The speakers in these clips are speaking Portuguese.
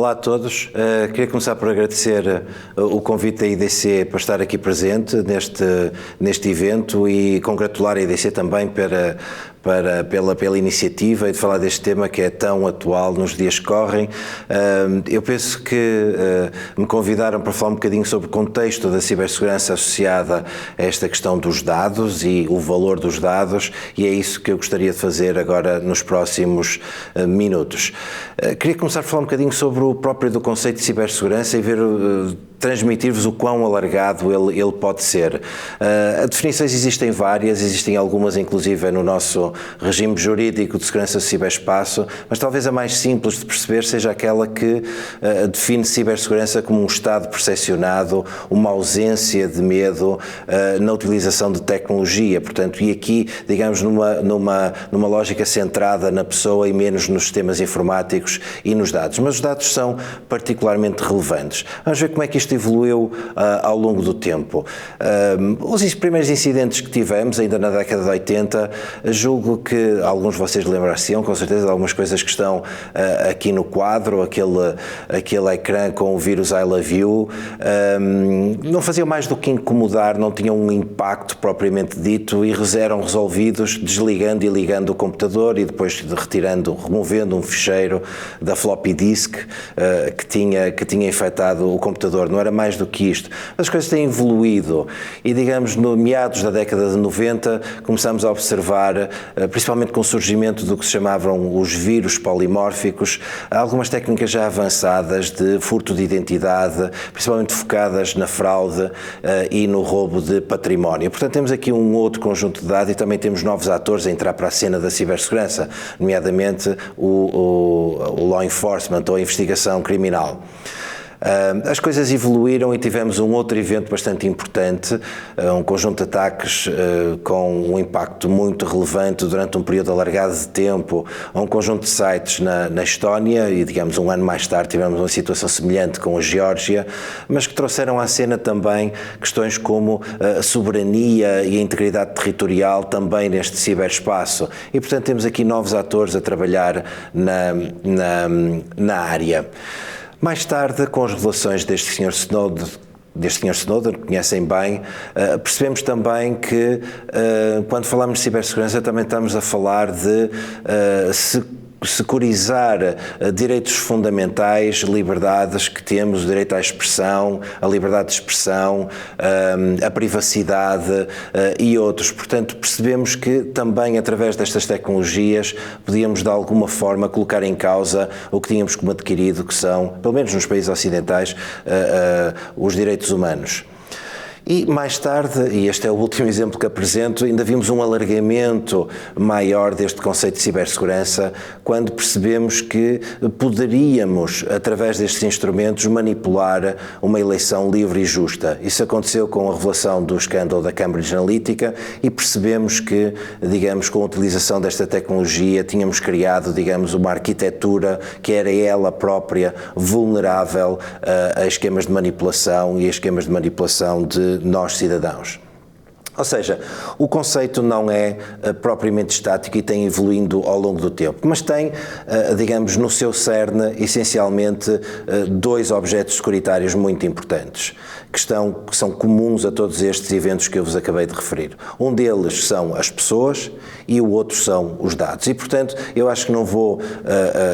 Olá a todos. Queria começar por agradecer o convite da IDC para estar aqui presente neste evento e congratular a IDC também pela iniciativa e de falar deste tema que é tão atual nos dias que correm. Eu penso que me convidaram para falar um bocadinho sobre o contexto da cibersegurança associada a esta questão dos dados e o valor dos dados, e é isso que eu gostaria de fazer agora nos próximos minutos. Queria começar por falar um bocadinho sobre o próprio do conceito de cibersegurança e transmitir-vos o quão alargado ele pode ser. Definições existem várias, existem algumas inclusive no nosso regime jurídico de segurança do ciberespaço, mas talvez a mais simples de perceber seja aquela que define cibersegurança como um estado percepcionado, uma ausência de medo na utilização de tecnologia, portanto, e aqui, digamos, numa lógica centrada na pessoa e menos nos sistemas informáticos e nos dados. Mas os dados são particularmente relevantes. Vamos ver como é que isto evoluiu ao longo do tempo. Os primeiros incidentes que tivemos, ainda na década de 80, julgo que alguns de vocês lembrar-se-ão, com certeza, de algumas coisas que estão aqui no quadro, aquele ecrã com o vírus I Love You, não faziam mais do que incomodar, não tinham um impacto propriamente dito e eram resolvidos desligando e ligando o computador e depois removendo um ficheiro da floppy disk que tinha infectado o computador. Não era mais do que isto. As coisas têm evoluído e, digamos, no meados da década de 90, começamos a observar, principalmente com o surgimento do que se chamavam os vírus polimórficos, algumas técnicas já avançadas de furto de identidade, principalmente focadas na fraude e no roubo de património. Portanto, temos aqui um outro conjunto de dados e também temos novos atores a entrar para a cena da cibersegurança, nomeadamente o law enforcement ou a investigação criminal. As coisas evoluíram e tivemos um outro evento bastante importante, um conjunto de ataques com um impacto muito relevante durante um período alargado de tempo a um conjunto de sites na Estónia e, digamos, um ano mais tarde tivemos uma situação semelhante com a Geórgia, mas que trouxeram à cena também questões como a soberania e a integridade territorial também neste ciberespaço e, portanto, temos aqui novos atores a trabalhar na área. Mais tarde, com as revelações deste Sr. Snowden, que conhecem bem, percebemos também que quando falamos de cibersegurança também estamos a falar de securizar direitos fundamentais, liberdades que temos, o direito à expressão, a liberdade de expressão, a privacidade e outros. Portanto, percebemos que também através destas tecnologias podíamos de alguma forma colocar em causa o que tínhamos como adquirido, que são, pelo menos nos países ocidentais, os direitos humanos. E mais tarde, e este é o último exemplo que apresento, ainda vimos um alargamento maior deste conceito de cibersegurança quando percebemos que poderíamos, através destes instrumentos, manipular uma eleição livre e justa. Isso aconteceu com a revelação do escândalo da Cambridge Analytica e percebemos que, digamos, com a utilização desta tecnologia, tínhamos criado, digamos, uma arquitetura que era ela própria vulnerável a esquemas de manipulação e a esquemas de manipulação de nós cidadãos. Ou seja, o conceito não é propriamente estático e tem evoluindo ao longo do tempo, mas tem, digamos, no seu cerne, essencialmente, dois objetos securitários muito importantes, que são comuns a todos estes eventos que eu vos acabei de referir. Um deles são as pessoas e o outro são os dados. E, portanto, eu acho que não vou,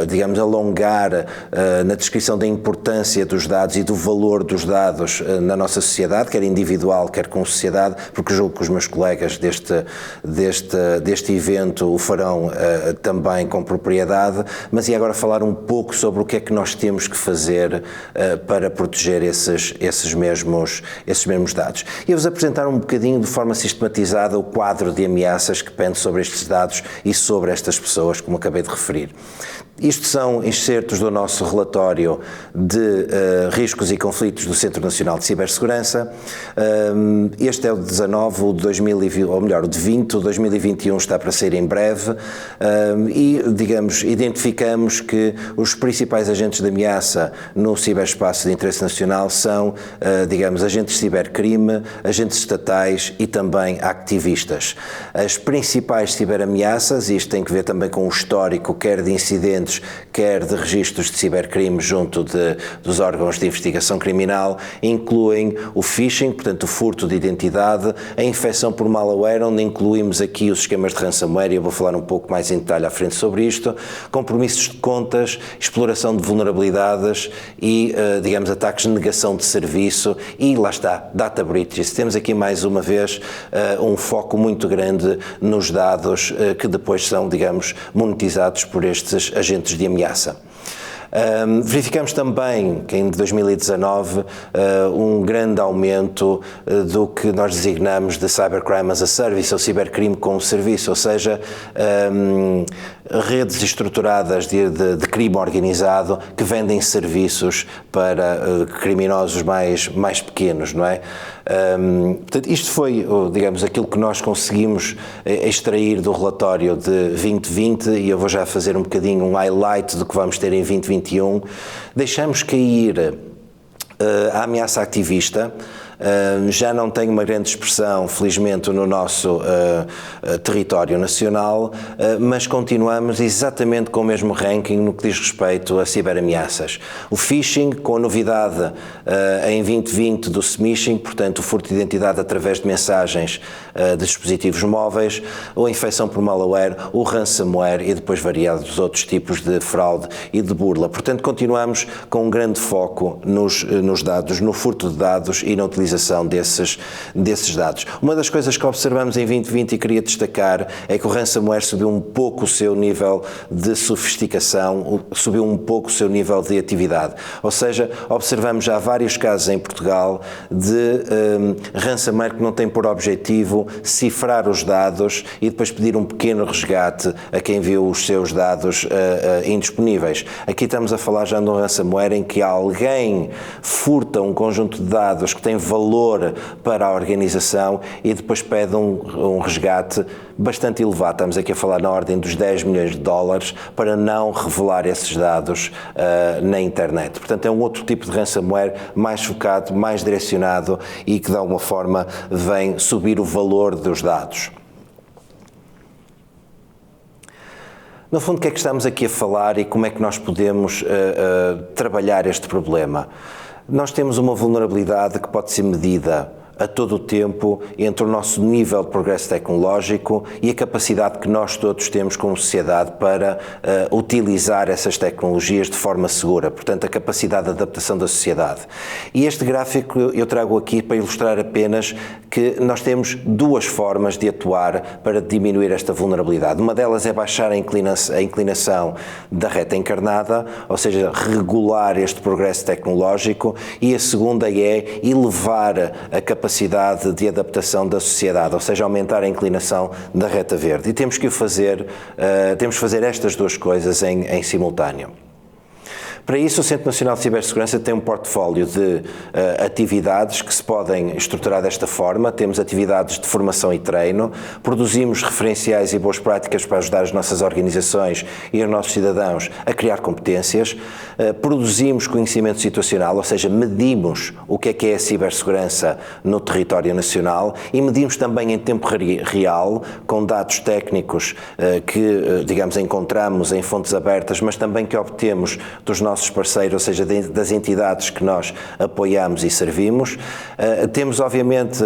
digamos, alongar na descrição da importância dos dados e do valor dos dados na nossa sociedade, quer individual, quer como sociedade, porque julgo que os meus colegas deste evento o farão também com propriedade, mas e agora falar um pouco sobre o que é que nós temos que fazer para proteger esses mesmos dados. E eu vos apresentar um bocadinho de forma sistematizada o quadro de ameaças que pende sobre estes dados e sobre estas pessoas, como acabei de referir. Isto são excertos do nosso relatório de riscos e conflitos do Centro Nacional de Cibersegurança. Este é o de 19, o de 2020, ou melhor, o de 20, o de 2021 está para sair em breve e, digamos, identificamos que os principais agentes de ameaça no ciberespaço de interesse nacional são, digamos, agentes de cibercrime, agentes estatais e também ativistas. As principais ciberameaças, e isto tem que ver também com o histórico, quer de incidentes antecedentes, quer de registros de cibercrime junto dos órgãos de investigação criminal, incluem o phishing, portanto o furto de identidade, a infecção por malware, onde incluímos aqui os esquemas de ransomware, e eu vou falar um pouco mais em detalhe à frente sobre isto, compromissos de contas, exploração de vulnerabilidades e, digamos, ataques de negação de serviço e, lá está, data breaches. Temos aqui mais uma vez um foco muito grande nos dados que depois são, digamos, monetizados por estes agentes de ameaça. Verificamos também que em 2019 um grande aumento do que nós designamos de Cybercrime as a Service, ou cibercrime como serviço, ou seja, redes estruturadas de crime organizado que vendem serviços para criminosos mais pequenos, não é? Portanto, isto foi, digamos, aquilo que nós conseguimos extrair do relatório de 2020, e eu vou já fazer um bocadinho um highlight do que vamos ter em 2021. Deixamos cair a ameaça ativista. Já não tem uma grande expressão, felizmente, no nosso território nacional, mas continuamos exatamente com o mesmo ranking no que diz respeito a ciberameaças. O phishing, com a novidade em 2020 do smishing, portanto o furto de identidade através de mensagens de dispositivos móveis, ou a infecção por malware, o ransomware e depois variados outros tipos de fraude e de burla. Portanto, continuamos com um grande foco nos dados, no furto de dados e na utilização desses dados. Uma das coisas que observamos em 2020 e queria destacar é que o ransomware subiu um pouco o seu nível de sofisticação, subiu um pouco o seu nível de atividade. Ou seja, observamos já vários casos em Portugal de ransomware que não tem por objetivo cifrar os dados e depois pedir um pequeno resgate a quem viu os seus dados indisponíveis. Aqui estamos a falar já de um ransomware em que alguém furta um conjunto de dados que tem valor para a organização e depois pede um resgate bastante elevado. Estamos aqui a falar na ordem dos 10 milhões de dólares para não revelar esses dados na internet. Portanto, é um outro tipo de ransomware mais focado, mais direcionado e que de alguma forma vem subir o valor dos dados. No fundo, o que é que estamos aqui a falar e como é que nós podemos trabalhar este problema? Nós temos uma vulnerabilidade que pode ser medida a todo o tempo entre o nosso nível de progresso tecnológico e a capacidade que nós todos temos como sociedade para utilizar essas tecnologias de forma segura, portanto a capacidade de adaptação da sociedade. E este gráfico eu trago aqui para ilustrar apenas que nós temos duas formas de atuar para diminuir esta vulnerabilidade. Uma delas é baixar a inclinação da reta encarnada, ou seja, regular este progresso tecnológico, e a segunda é elevar a capacidade de adaptação da sociedade, ou seja, aumentar a inclinação da reta verde. E temos que fazer estas duas coisas em simultâneo. Para isso, o Centro Nacional de Cibersegurança tem um portfólio de atividades que se podem estruturar desta forma. Temos atividades de formação e treino, produzimos referenciais e boas práticas para ajudar as nossas organizações e os nossos cidadãos a criar competências, produzimos conhecimento situacional, ou seja, medimos o que é a cibersegurança no território nacional e medimos também em tempo real, com dados técnicos que, digamos, encontramos em fontes abertas, mas também que obtemos dos nossos parceiros, ou seja, das entidades que nós apoiamos e servimos. Temos, obviamente,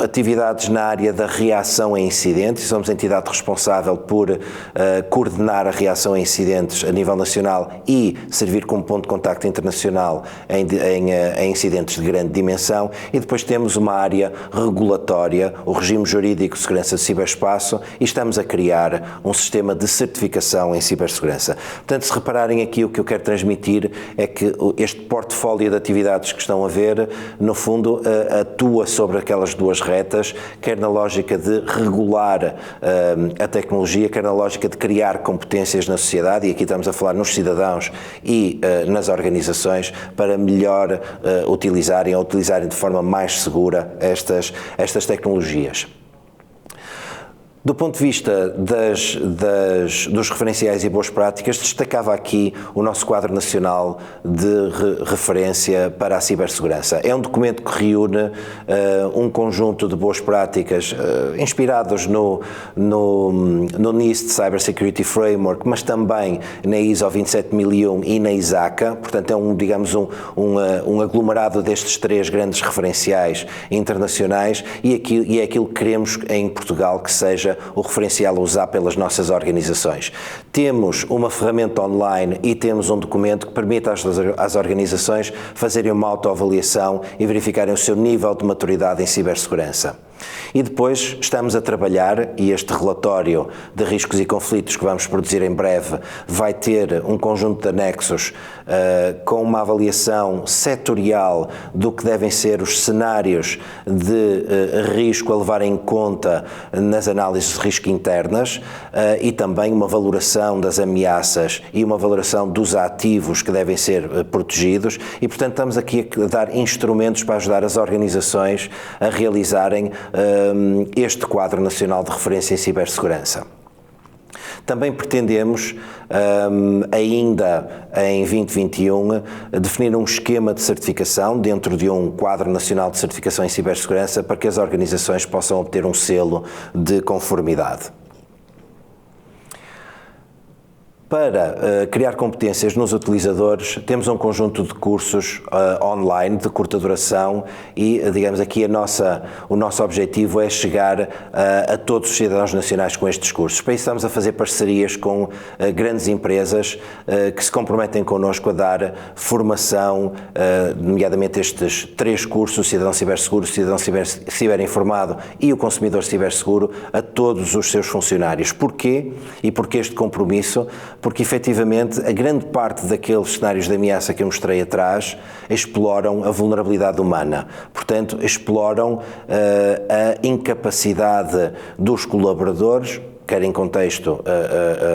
atividades na área da reação a incidentes, somos a entidade responsável por coordenar a reação a incidentes a nível nacional e servir como ponto de contacto internacional em incidentes de grande dimensão, e depois temos uma área regulatória, o regime jurídico de segurança do ciberespaço, e estamos a criar um sistema de certificação em cibersegurança. Portanto, se repararem aqui, o que eu quero transmitir é que este portfólio de atividades que estão a ver, no fundo, atua sobre aquelas duas retas, quer na lógica de regular a tecnologia, quer na lógica de criar competências na sociedade, e aqui estamos a falar nos cidadãos e nas organizações, para melhor utilizarem de forma mais segura estas tecnologias. Do ponto de vista dos referenciais e boas práticas, destacava aqui o nosso quadro nacional de referência para a cibersegurança. É um documento que reúne um conjunto de boas práticas inspirados no NIST Cyber Security Framework, mas também na ISO 27001 e na ISACA. Portanto, é um aglomerado destes três grandes referenciais internacionais e é aquilo que queremos em Portugal que seja o referencial a usar pelas nossas organizações. Temos uma ferramenta online e temos um documento que permite às organizações fazerem uma autoavaliação e verificarem o seu nível de maturidade em cibersegurança. E depois estamos a trabalhar, e este relatório de riscos e conflitos que vamos produzir em breve vai ter um conjunto de anexos com uma avaliação setorial do que devem ser os cenários de risco a levar em conta nas análises de risco internas e também uma valoração das ameaças e uma valoração dos ativos que devem ser protegidos e, portanto, estamos aqui a dar instrumentos para ajudar as organizações a realizarem este quadro nacional de referência em cibersegurança. Também pretendemos, ainda em 2021, definir um esquema de certificação dentro de um quadro nacional de certificação em cibersegurança para que as organizações possam obter um selo de conformidade. Para criar competências nos utilizadores, temos um conjunto de cursos online de curta duração e, digamos, aqui o nosso objetivo é chegar a todos os cidadãos nacionais com estes cursos. Para isso estamos a fazer parcerias com grandes empresas que se comprometem connosco a dar formação, nomeadamente estes três cursos, o Cidadão Ciberseguro, o Cidadão Ciberinformado e o Consumidor Ciberseguro, a todos os seus funcionários. Porquê? E porquê este compromisso? Porque, efetivamente, a grande parte daqueles cenários de ameaça que eu mostrei atrás exploram a vulnerabilidade humana. Portanto, exploram a incapacidade dos colaboradores, quer em contexto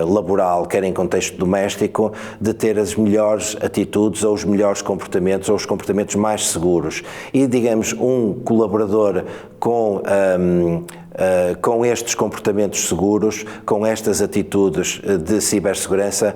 laboral, quer em contexto doméstico, de ter as melhores atitudes ou os melhores comportamentos ou os comportamentos mais seguros. E, digamos, um colaborador com estes comportamentos seguros, com estas atitudes de cibersegurança,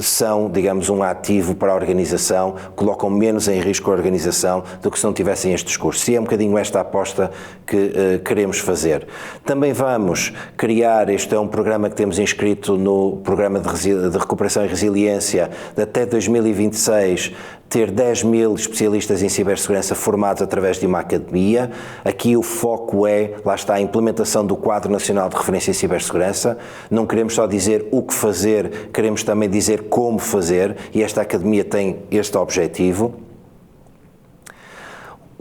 são, digamos, um ativo para a organização, colocam menos em risco a organização do que se não tivessem estes cursos. E é um bocadinho esta a aposta que queremos fazer. Também vamos criar, este é um programa que temos inscrito no Programa de Recuperação e Resiliência, de até 2026, ter 10.000 especialistas em cibersegurança formados através de uma academia. Aqui o foco é, lá está, a implementação do Quadro Nacional de Referência em Cibersegurança. Não queremos só dizer o que fazer, queremos também dizer como fazer, e esta academia tem este objetivo.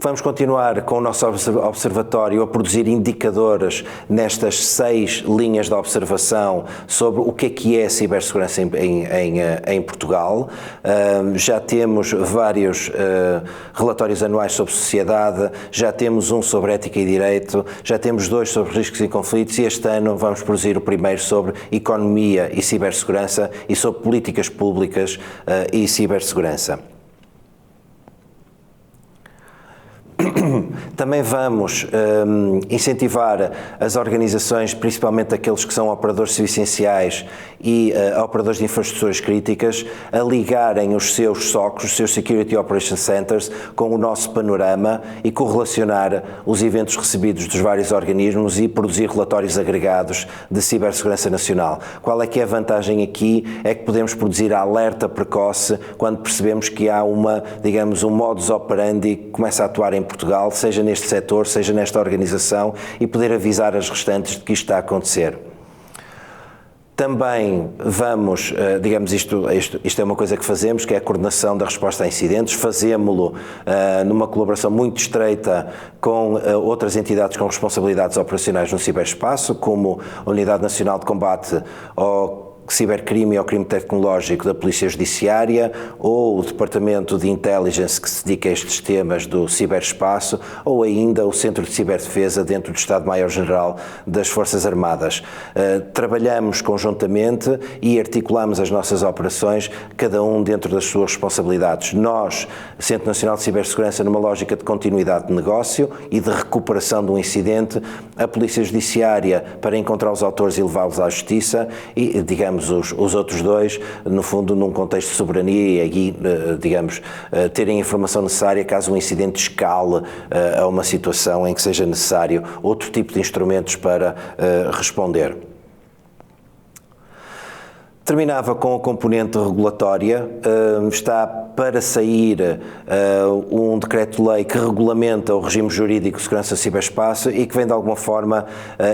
Vamos continuar com o nosso observatório a produzir indicadores nestas 6 linhas de observação sobre o que é a cibersegurança em Portugal. Já temos vários relatórios anuais sobre sociedade, já temos um sobre ética e direito, já temos 2 sobre riscos e conflitos e este ano vamos produzir o primeiro sobre economia e cibersegurança e sobre políticas públicas e cibersegurança. Também vamos incentivar as organizações, principalmente aqueles que são operadores essenciais e operadores de infraestruturas críticas, a ligarem os seus SOCs, os seus Security Operations Centers, com o nosso panorama e correlacionar os eventos recebidos dos vários organismos e produzir relatórios agregados de cibersegurança nacional. Qual é que é a vantagem aqui? É que podemos produzir alerta precoce quando percebemos que há um modus operandi que começa a atuar em Portugal, seja neste setor, seja nesta organização, e poder avisar as restantes de que isto está a acontecer. Também vamos, isto é uma coisa que fazemos, que é a coordenação da resposta a incidentes, fazemo-lo numa colaboração muito estreita com outras entidades com responsabilidades operacionais no ciberespaço, como a Unidade Nacional de Combate ao cibercrime ou crime tecnológico da Polícia Judiciária, ou o Departamento de Intelligence que se dedica a estes temas do ciberespaço, ou ainda o Centro de Ciberdefesa dentro do Estado-Maior-General das Forças Armadas. Trabalhamos conjuntamente e articulamos as nossas operações, cada um dentro das suas responsabilidades. Nós, Centro Nacional de Cibersegurança, numa lógica de continuidade de negócio e de recuperação de um incidente, a Polícia Judiciária para encontrar os autores e levá-los à Justiça e, digamos, os outros dois, no fundo, num contexto de soberania e aí, digamos, terem a informação necessária caso um incidente escale a uma situação em que seja necessário outro tipo de instrumentos para responder. Terminava com a componente regulatória. Está para sair um decreto-lei que regulamenta o regime jurídico de segurança do ciberespaço e que vem de alguma forma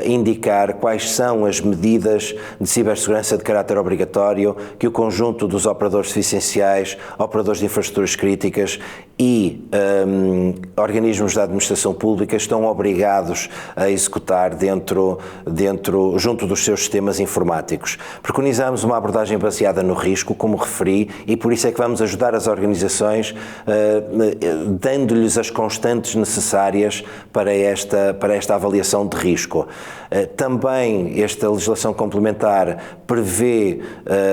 indicar quais são as medidas de cibersegurança de caráter obrigatório que o conjunto dos operadores essenciais, operadores de infraestruturas críticas e organismos da administração pública estão obrigados a executar junto dos seus sistemas informáticos. Preconizamos uma abordagem baseada no risco, como referi, e por isso é que vamos ajudar as organizações dando-lhes as constantes necessárias para esta avaliação de risco. Também esta legislação complementar prevê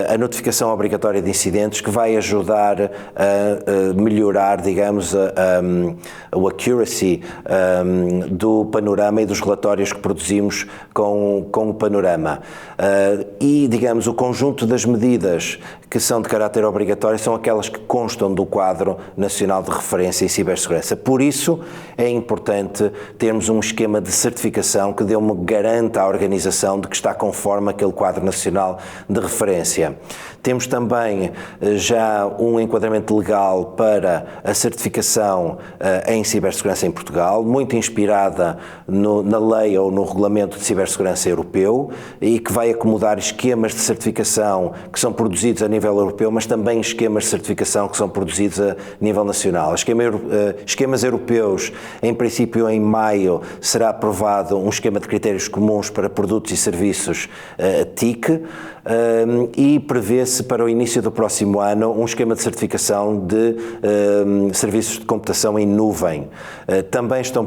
a notificação obrigatória de incidentes que vai ajudar a melhorar, digamos, o accuracy do panorama e dos relatórios que produzimos com o panorama. E, digamos, o conjunto das medidas que são de caráter obrigatório são aquelas que constam do quadro nacional de referência em cibersegurança. Por isso, é importante termos um esquema de certificação que garanta à organização de que está conforme aquele quadro nacional de referência. Temos também já um enquadramento legal para a certificação em cibersegurança em Portugal, muito inspirada na lei ou no regulamento de cibersegurança europeu e que vai acomodar esquemas de certificação que são produzidos a nível europeu, mas também esquemas de certificação que são produzidos a nível nacional. Esquemas europeus, em princípio em maio, será aprovado um esquema de critérios comuns para produtos e serviços TIC e prevê-se para o início do próximo ano um esquema de certificação de serviços de computação em nuvem. Também estão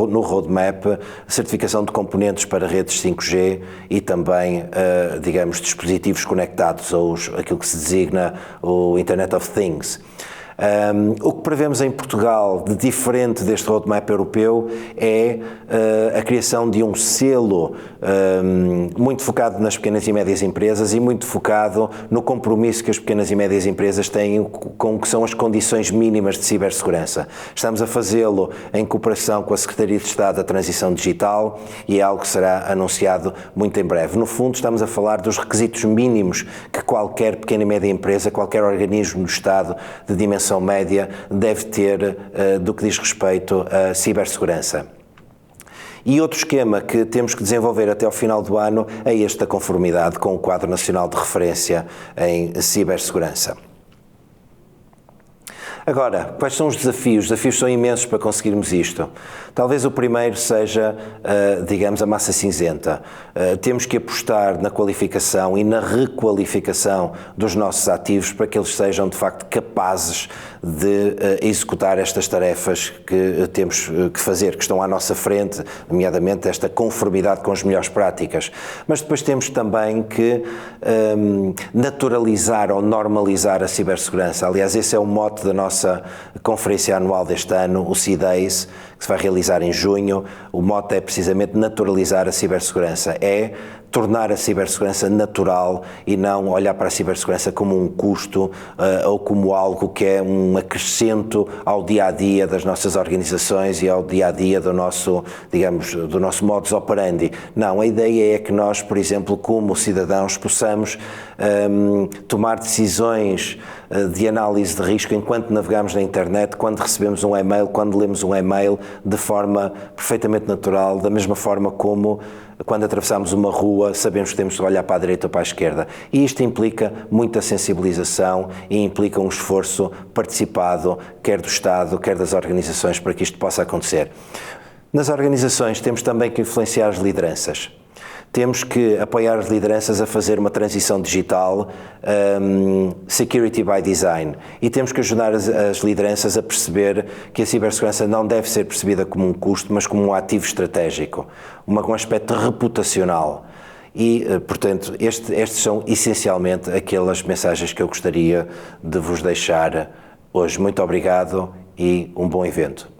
no roadmap, certificação de componentes para redes 5G e também, digamos, dispositivos conectados, ou aquilo que se designa o Internet of Things. O que prevemos em Portugal de diferente deste roadmap europeu é a criação de um selo muito focado nas pequenas e médias empresas e muito focado no compromisso que as pequenas e médias empresas têm com o que são as condições mínimas de cibersegurança. Estamos a fazê-lo em cooperação com a Secretaria de Estado da Transição Digital e é algo que será anunciado muito em breve. No fundo, estamos a falar dos requisitos mínimos que qualquer pequena e média empresa, qualquer organismo do Estado de dimensão média deve ter do que diz respeito à cibersegurança. E outro esquema que temos que desenvolver até ao final do ano é este da conformidade com o quadro nacional de referência em cibersegurança. Agora, quais são os desafios? Os desafios são imensos para conseguirmos isto. Talvez o primeiro seja, digamos, a massa cinzenta. Temos que apostar na qualificação e na requalificação dos nossos ativos para que eles sejam, de facto, capazes de executar estas tarefas que temos que fazer, que estão à nossa frente, nomeadamente esta conformidade com as melhores práticas. Mas depois temos também que naturalizar ou normalizar a cibersegurança. Aliás, esse é o mote da nossa conferência anual deste ano, o C-Days, que se vai realizar em junho. O mote é precisamente naturalizar a cibersegurança, é tornar a cibersegurança natural e não olhar para a cibersegurança como um custo ou como algo que é um acrescento ao dia-a-dia das nossas organizações e ao dia-a-dia do nosso, digamos, do nosso modus operandi. Não, a ideia é que nós, por exemplo, como cidadãos, possamos tomar decisões de análise de risco enquanto navegamos na internet, quando recebemos um e-mail, quando lemos um e-mail, de forma perfeitamente natural, da mesma forma como quando atravessamos uma rua sabemos que temos de olhar para a direita ou para a esquerda. E isto implica muita sensibilização e implica um esforço participado, quer do Estado, quer das organizações, para que isto possa acontecer. Nas organizações temos também que influenciar as lideranças. Temos que apoiar as lideranças a fazer uma transição digital, security by design, e temos que ajudar as lideranças a perceber que a cibersegurança não deve ser percebida como um custo, mas como um ativo estratégico, um aspecto reputacional. E, portanto, estes são essencialmente aquelas mensagens que eu gostaria de vos deixar hoje. Muito obrigado e um bom evento.